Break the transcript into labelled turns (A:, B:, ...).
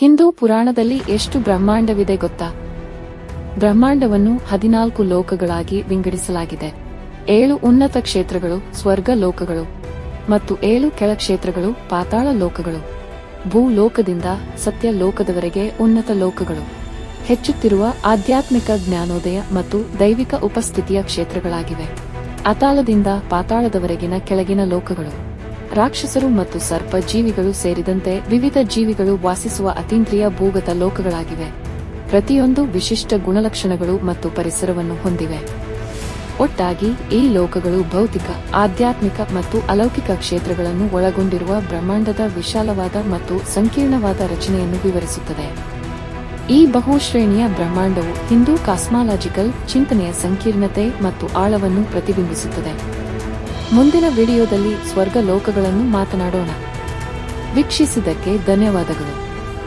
A: ಹಿಂದೂ ಪುರಾಣದಲ್ಲಿ ಎಷ್ಟು ಬ್ರಹ್ಮಾಂಡವಿದೆ ಗೊತ್ತಾ? ಬ್ರಹ್ಮಾಂಡವನ್ನು 14 ಲೋಕಗಳಾಗಿ ವಿಂಗಡಿಸಲಾಗಿದೆ. 7 ಉನ್ನತ ಕ್ಷೇತ್ರಗಳು ಸ್ವರ್ಗ ಲೋಕಗಳು ಮತ್ತು 7 ಕೆಳ ಕ್ಷೇತ್ರಗಳು ಪಾತಾಳ ಲೋಕಗಳು. ಭೂಲೋಕದಿಂದ ಸತ್ಯ ಲೋಕದವರೆಗೆ ಉನ್ನತ ಲೋಕಗಳು ಹೆಚ್ಚುತ್ತಿರುವ ಆಧ್ಯಾತ್ಮಿಕ ಜ್ಞಾನೋದಯ ಮತ್ತು ದೈವಿಕ ಉಪಸ್ಥಿತಿಯ ಕ್ಷೇತ್ರಗಳಾಗಿವೆ. ಅತಾಳದಿಂದ ಪಾತಾಳದವರೆಗಿನ ಕೆಳಗಿನ ಲೋಕಗಳು ರಾಕ್ಷಸರು ಮತ್ತು ಸರ್ಪ ಜೀವಿಗಳು ಸೇರಿದಂತೆ ವಿವಿಧ ಜೀವಿಗಳು ವಾಸಿಸುವ ಅತೀಂದ್ರಿಯ ಭೂಗತ ಲೋಕಗಳಾಗಿವೆ. ಪ್ರತಿಯೊಂದು ವಿಶಿಷ್ಟ ಗುಣಲಕ್ಷಣಗಳು ಮತ್ತು ಪರಿಸರವನ್ನು ಹೊಂದಿವೆ. ಒಟ್ಟಾಗಿ ಈ ಲೋಕಗಳು ಭೌತಿಕ, ಆಧ್ಯಾತ್ಮಿಕ ಮತ್ತು ಅಲೌಕಿಕ ಕ್ಷೇತ್ರಗಳನ್ನು ಒಳಗೊಂಡಿರುವ ಬ್ರಹ್ಮಾಂಡದ ವಿಶಾಲವಾದ ಮತ್ತು ಸಂಕೀರ್ಣವಾದ ರಚನೆಯನ್ನು ವಿವರಿಸುತ್ತದೆ. ಈ ಬಹುಶ್ರೇಣಿಯ ಬ್ರಹ್ಮಾಂಡವು ಹಿಂದೂ ಕಾಸ್ಮಾಲಾಜಿಕಲ್ ಚಿಂತನೆಯ ಸಂಕೀರ್ಣತೆ ಮತ್ತು ಆಳವನ್ನು ಪ್ರತಿಬಿಂಬಿಸುತ್ತದೆ. ಮುಂದಿನ ವಿಡಿಯೋದಲ್ಲಿ ಸ್ವರ್ಗ ಲೋಕಗಳನ್ನು ಮಾತನಾಡೋಣ. ವೀಕ್ಷಿಸಿದ್ದಕ್ಕೆ ಧನ್ಯವಾದಗಳು.